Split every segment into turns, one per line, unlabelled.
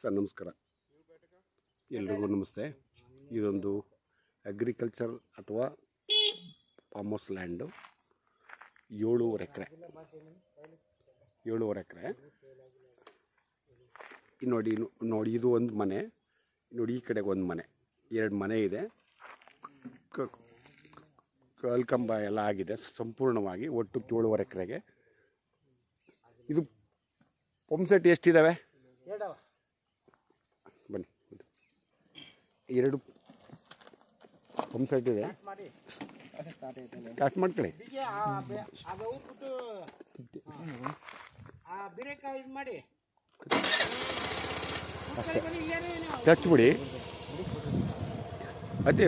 Sir ನಮಸ್ಕಾರ, ಎಲ್ರಿಗೂ ನಮಸ್ತೆ. ಇದೊಂದು ಅಗ್ರಿಕಲ್ಚರ್ ಅಥವಾ ಫಾರ್ಮ್ ಹೌಸ್ ಲ್ಯಾಂಡು, 7.5 ಎಕರೆ. ನೋಡಿ ಇದು ಒಂದು ಮನೆ. ನೋಡಿ ಈ ಕಡೆಗೆ ಒಂದು ಮನೆ, 2 ಮನೆ ಇದೆ. ಕಲ್ಕಂಬ ಎಲ್ಲ ಆಗಿದೆ ಸಂಪೂರ್ಣವಾಗಿ. ಒಟ್ಟು 7.5 ಎಕರೆಗೆ. ಇದು ಪಂಪ್ ಸೆಟ್ ಎಷ್ಟಿದ್ದಾವೆ? ಬನ್ನಿ, 2 ಪಂಪ್ ಸೆಟ್ ಇದೆ. ಸ್ಟಾರ್ಟ್ ಮಾಡ್ಕೊಳ್ಳಿ. ಅಷ್ಟೇ, ಟಚ್ ಬಿಡಿ. ಅದೇ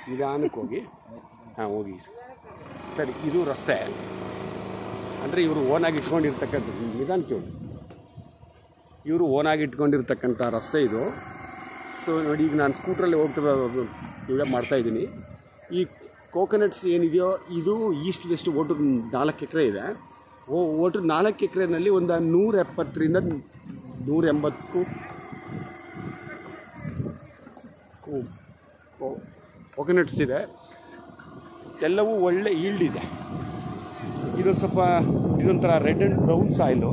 ನಿಧಾನಕ್ಕೆ ಹೋಗಿ. ಹೋಗಿ ಸರಿ. ಇದು ರಸ್ತೆ ಅಂದರೆ ಇವರು ಓನಾಗಿ ಇಟ್ಕೊಂಡಿರ್ತಕ್ಕಂಥದ್ದು. ನಿಧಾನಕ್ಕೆ ಹೋಗಿ. ಇವರು ಓನಾಗಿ ಇಟ್ಕೊಂಡಿರ್ತಕ್ಕಂಥ ರಸ್ತೆ ಇದು. ಸೊ ನೋಡಿ, ಈಗ ನಾನು ಸ್ಕೂಟ್ರಲ್ಲಿ ವಿಡಿಯೋ ಮಾಡ್ತಾಯಿದ್ದೀನಿ. ಈ ಕೋಕೋನಟ್ಸ್ ಏನಿದೆಯೋ ಇದು ಈಸ್ಟ್ ವೆಸ್ಟ್ ಒಟ್ಟು 4 ಎಕರೆ ಇದೆ. ಒಟ್ಟು 4 ಎಕರೆನಲ್ಲಿ ಒಂದು 170ರಿಂದ 180 ಕೋಕೋನಟ್ಸ್ ಇದೆ. ಎಲ್ಲವೂ ಒಳ್ಳೆ ಈಲ್ಡ್ ಇದೆ. ಇದೊಂಥರ ರೆಡ್ ಆ್ಯಂಡ್ ಬ್ರೌನ್ ಸಾಯಿಲು,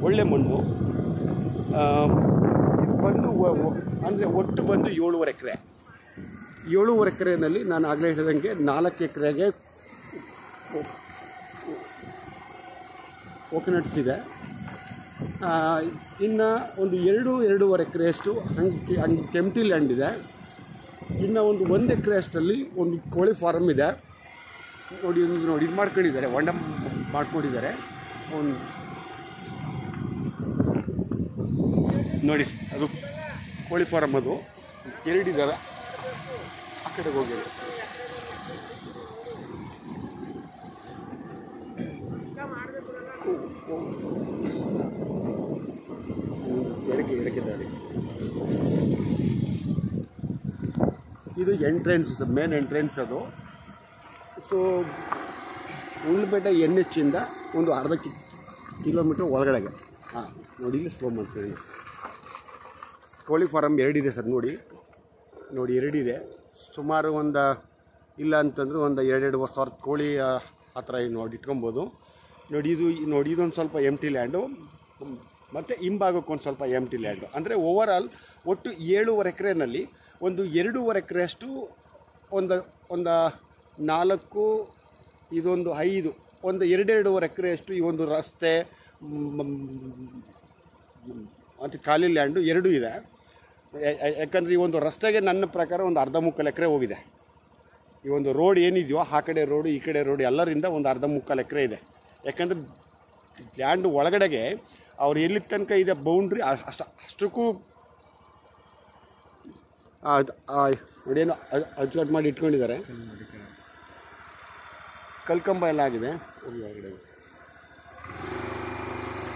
ಒಳ್ಳೆ ಮಣ್ಣು. ಇದು ಬಂದು ಅಂದರೆ ಒಟ್ಟು ಬಂದು 7.5 ಎಕರೆ. 7.5 ಎಕರೆಯಲ್ಲಿ ನಾನು ಆಗಲೇ ಹೇಳಿದಂಗೆ 4 ಎಕರೆಗೆ ಕೋಕೋನಟ್ಸ್ ಇದೆ. ಇನ್ನು ಒಂದು 2.5 ಎಕರೆಯಷ್ಟು ಹಂಗೆ ಕೆಂಪ್ಟಿ ಲ್ಯಾಂಡ್ ಇದೆ. ಇನ್ನು ಒಂದು 1 ಎಕರೆ ಅಷ್ಟರಲ್ಲಿ ಒಂದು ಕೋಳಿ ಫಾರಮ್ ಇದೆ. ನೋಡಿ ಇದು ಮಾಡ್ಕೊಂಡಿದ್ದಾರೆ, ಹೊಂಡ ಮಾಡ್ಕೊಂಡಿದ್ದಾರೆ. ನೋಡಿ ಅದು ಕೋಳಿ ಫಾರಮ್. ಅದು 2 ಇದ್ದಾವೆ. ಆ ಕಡೆಗೆ ಹೋಗಿದೆ. ಎಡಕ್ಕಿದ್ದಾರೆ. ಇದು ಎಂಟ್ರೆನ್ಸ್, ಮೇನ್ ಎಂಟ್ರೆನ್ಸ್ ಅದು. ಸೊ ಉಳ್ಳಿಪೇಟೆ NH ಇಂದ ಒಂದು ಅರ್ಧ ಕಿಲೋಮೀಟ್ರ್ ಒಳಗಡೆಗೆ. ನೋಡಿ ಇಲ್ಲಿ ಸ್ಲೋ ಮಾಡ್ತೀನಿ. ಕೋಳಿ ಫಾರಮ್ 2 ಇದೆ ಸರ್. ನೋಡಿ 2 ಇದೆ. ಸುಮಾರು ಒಂದು ಇಲ್ಲ ಅಂತಂದರೆ ಒಂದು 2-2 ಸಾವಿರ ಕೋಳಿ ಆ ಥರ ನೋಡಿ ಇಟ್ಕೊಬೋದು. ನೋಡಿ ಇದೊಂದು ಸ್ವಲ್ಪ ಎಂಟಿ ಲ್ಯಾಂಡು, ಮತ್ತು ಹಿಂಭಾಗಕ್ಕೆ ಒಂದು ಸ್ವಲ್ಪ ಎಂಟಿ ಲ್ಯಾಂಡು. ಅಂದರೆ ಓವರಾಲ್ ಒಟ್ಟು 7.5 ಎಕರೆನಲ್ಲಿ ಒಂದು 2.5 ಎಕರೆಯಷ್ಟು ಒಂದು 4, ಇದೊಂದು 5, ಒಂದು 2.5 ಎಕರೆಯಷ್ಟು ಈ ಒಂದು ರಸ್ತೆ ಮತ್ತು ಖಾಲಿ ಲ್ಯಾಂಡು 2 ಇದೆ. ಯಾಕಂದರೆ ಈ ಒಂದು ರಸ್ತೆಗೆ ನನ್ನ ಪ್ರಕಾರ ಒಂದು 1/3 ಎಕರೆ ಹೋಗಿದೆ. ಈ ಒಂದು ರೋಡ್ ಏನಿದೆಯೋ ಆ ಕಡೆ ರೋಡು ಈ ಕಡೆ ರೋಡು ಎಲ್ಲರಿಂದ ಒಂದು 1/3 ಎಕರೆ ಇದೆ. ಯಾಕಂದರೆ ಲ್ಯಾಂಡ್ ಒಳಗಡೆಗೆ ಅವ್ರು ಎಲ್ಲಿ ತನಕ ಇದೆ ಬೌಂಡ್ರಿ ಅಷ್ಟಕ್ಕೂ ನೋಡೇನೋ ಅಚ್ಚುಕಟ್ಟು ಮಾಡಿ ಇಟ್ಕೊಂಡಿದ್ದಾರೆ. ಕಲ್ಕಂಬ ಎಲ್ಲ ಆಗಿದೆ.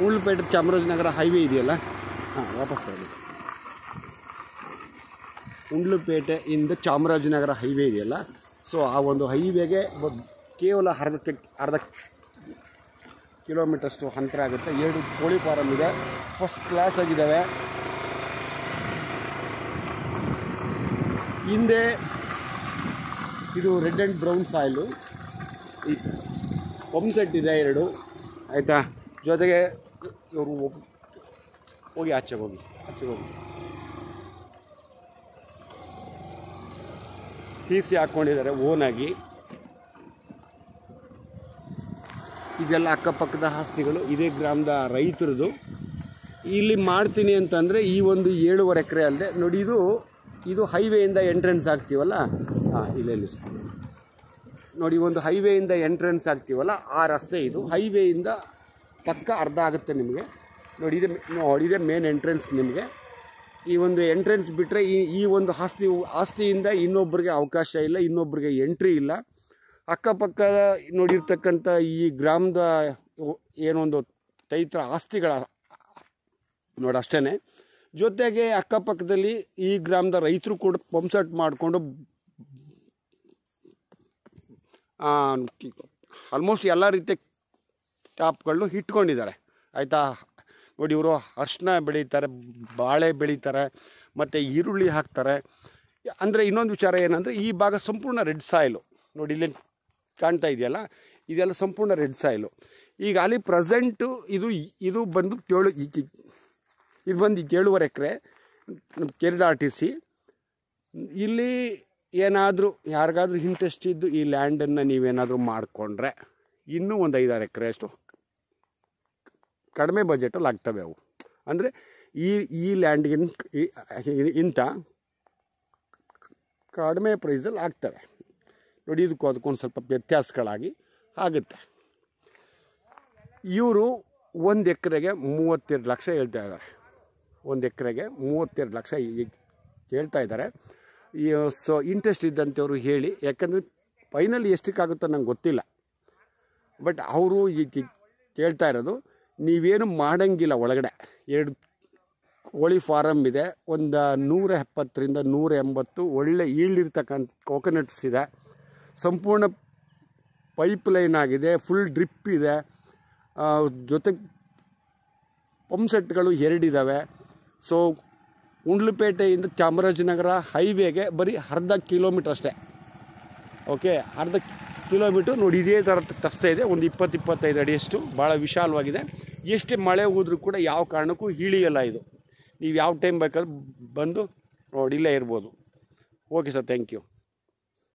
ಉಳ್ಳಿಪೇಟೆ ಚಾಮರಾಜನಗರ ಹೈವೇ ಇದೆಯಲ್ಲ, ವಾಪಸ್ ತಗೊಳ್ಳಿ. ಉಳ್ಳಿಪೇಟೆಯಿಂದ ಚಾಮರಾಜನಗರ ಹೈವೇ ಇದೆಯಲ್ಲ, ಸೊ ಆ ಒಂದು ಹೈವೇಗೆ ಕೇವಲ ಅರ್ಧ ಕಿಲೋಮೀಟರ್ಷ್ಟು ಅಂತರ ಆಗುತ್ತೆ. 2 ಕೋಳಿ ಫಾರಮ್ ಇದೆ, ಫಸ್ಟ್ ಕ್ಲಾಸ್ ಆಗಿದ್ದಾವೆ. ಹಿಂದೆ ಇದು ರೆಡ್ ಆ್ಯಂಡ್ ಬ್ರೌನ್ ಸಾಯಿಲು. ಈ ಪಂಪ್ ಸೆಟ್ ಇದೆ 2, ಆಯಿತಾ. ಜೊತೆಗೆ ಇವರು ಹೋಗಿ ಆಚೆಗೆ ಹೋಗಿ TC ಹಾಕ್ಕೊಂಡಿದ್ದಾರೆ ಓನಾಗಿ. ಇದೆಲ್ಲ ಅಕ್ಕಪಕ್ಕದ ಆಸ್ತಿಗಳು, ಇದೇ ಗ್ರಾಮದ ರೈತರದು. ಇಲ್ಲಿ ಮಾಡ್ತೀನಿ ಅಂತಂದರೆ ಈ ಒಂದು 7.5 ಎಕರೆ ಅಲ್ಲದೆ ನೋಡಿ, ಇದು ಹೈವೇಯಿಂದ ಎಂಟ್ರೆನ್ಸ್ ಆಗ್ತೀವಲ್ಲ, ಇಲ್ಲ ನೋಡಿ, ಒಂದು ಹೈವೇಯಿಂದ ಎಂಟ್ರೆನ್ಸ್ ಆಗ್ತೀವಲ್ಲ ಆ ರಸ್ತೆ ಇದು. ಹೈವೇಯಿಂದ ಪಕ್ಕ ಅರ್ಧ ಆಗುತ್ತೆ ನಿಮಗೆ. ನೋಡಿದೆ ಮೇನ್ ಎಂಟ್ರೆನ್ಸ್. ನಿಮಗೆ ಈ ಒಂದು ಎಂಟ್ರೆನ್ಸ್ ಬಿಟ್ಟರೆ ಈ ಒಂದು ಆಸ್ತಿಯಿಂದ ಇನ್ನೊಬ್ಬರಿಗೆ ಅವಕಾಶ ಇಲ್ಲ, ಇನ್ನೊಬ್ಬರಿಗೆ ಎಂಟ್ರಿ ಇಲ್ಲ. ಅಕ್ಕಪಕ್ಕ ನೋಡಿರ್ತಕ್ಕಂಥ ಈ ಗ್ರಾಮದ ಏನೊಂದು ರೈತರ ಆಸ್ತಿಗಳ ನೋಡಿ ಅಷ್ಟೇ. ಜೊತೆಗೆ ಅಕ್ಕಪಕ್ಕದಲ್ಲಿ ಈ ಗ್ರಾಮದ ರೈತರು ಕೂಡ ಪಂಪ್ ಸೆಟ್ ಮಾಡಿಕೊಂಡು ಆಲ್ಮೋಸ್ಟ್ ಎಲ್ಲ ರೀತಿಯ ಟಾಪ್ಗಳನ್ನು ಇಟ್ಕೊಂಡಿದ್ದಾರೆ. ಆಯಿತಾ. ನೋಡಿ ಇವರು ಅರಿಶಿನ ಬೆಳೀತಾರೆ, ಬಾಳೆ ಬೆಳೀತಾರೆ, ಮತ್ತು ಈರುಳ್ಳಿ ಹಾಕ್ತಾರೆ. ಅಂದರೆ ಇನ್ನೊಂದು ವಿಚಾರ ಏನಂದರೆ ಈ ಭಾಗ ಸಂಪೂರ್ಣ ರೆಡ್ ಸಾಯಿಲು. ನೋಡಿ ಇಲ್ಲಿ ಕಾಣ್ತಾ ಇದೆಯಲ್ಲ, ಇದೆಲ್ಲ ಸಂಪೂರ್ಣ ರೆಡ್ ಸಾಯಿಲು. ಈಗ ಅಲ್ಲಿ ಪ್ರೆಸೆಂಟು ಇದು ಬಂದು ಇದು ಬಂದು 7.5 ಎಕರೆ ಕೆರಿಡ RTC. ಇಲ್ಲಿ ಏನಾದರೂ ಯಾರಿಗಾದ್ರೂ ಇಂಟ್ರೆಸ್ಟ್ ಇದ್ದು ಈ ಲ್ಯಾಂಡನ್ನು ನೀವೇನಾದರೂ ಮಾಡಿಕೊಂಡ್ರೆ ಇನ್ನೂ ಒಂದು 5-6 ಎಕರೆಯಷ್ಟು ಕಡಿಮೆ ಬಜೆಟಲ್ಲಿ ಆಗ್ತವೆ ಅವು. ಅಂದರೆ ಈ ಲ್ಯಾಂಡ್ಗೆ ಇಂಥ ಕಡಿಮೆ ಪ್ರೈಸಲ್ಲಿ ಆಗ್ತವೆ. ನೋಡಿ ಇದಕ್ಕೂ ಅದಕ್ಕೊಂದು ಸ್ವಲ್ಪ ವ್ಯತ್ಯಾಸಗಳಾಗಿ ಆಗುತ್ತೆ. ಇವರು 1 ಎಕರೆಗೆ 32 ಲಕ್ಷ ಹೇಳ್ತಾ ಇದ್ದಾರೆ. 1 ಎಕರೆಗೆ 32 ಲಕ್ಷ ಹೇಳ್ತಾ ಇದ್ದಾರೆ. ಸೊ ಇಂಟ್ರೆಸ್ಟ್ ಇದ್ದಂಥವ್ರು ಹೇಳಿ, ಯಾಕಂದರೆ ಫೈನಲ್ ಎಷ್ಟಕ್ಕಾಗುತ್ತೋ ನಂಗೆ ಗೊತ್ತಿಲ್ಲ. ಬಟ್ ಅವರು ಈಗ ಕೇಳ್ತಾ ಇರೋದು ನೀವೇನು ಮಾಡೋಂಗಿಲ್ಲ. ಒಳಗಡೆ 2 ಕೋಳಿ ಫಾರಮ್ ಇದೆ, ಒಂದು 170ರಿಂದ 180 ಒಳ್ಳೆ ಈಲ್ಡಿರ್ತಕ್ಕಂಥ ಕೋಕೋನಟ್ಸ್ ಇದೆ, ಸಂಪೂರ್ಣ ಪೈಪ್ ಲೈನ್ ಆಗಿದೆ, ಫುಲ್ ಡ್ರಿಪ್ ಇದೆ, ಜೊತೆಗೆ ಪಂಪ್ ಸೆಟ್ಗಳು 2 ಇದ್ದಾವೆ. ಸೊ ಗುಂಡ್ಲುಪೇಟೆಯಿಂದ ಚಾಮರಾಜನಗರ ಹೈವೇಗೆ ಬರೀ ಅರ್ಧ ಕಿಲೋಮೀಟ್ರ್ ಅಷ್ಟೇ. ಓಕೆ, ಅರ್ಧ ಕಿಲೋಮೀಟ್ರ್. ನೋಡಿ ಇದೇ ಥರ ರಸ್ತೆ ಇದೆ, ಒಂದು 20-25 ಅಡಿಯಷ್ಟು, ಭಾಳ ವಿಶಾಲವಾಗಿದೆ. ಎಷ್ಟೇ ಮಳೆ ಹೋದ್ರೂ ಕೂಡ ಯಾವ ಕಾರಣಕ್ಕೂ ಇಳಿಯಲ್ಲ ಇದು. ನೀವು ಯಾವ ಟೈಮ್ ಬೇಕಾದ್ರೂ ಬಂದು ನೋಡಿ ಇಲ್ಲೇ ಇರ್ಬೋದು. Okay sir, thank you.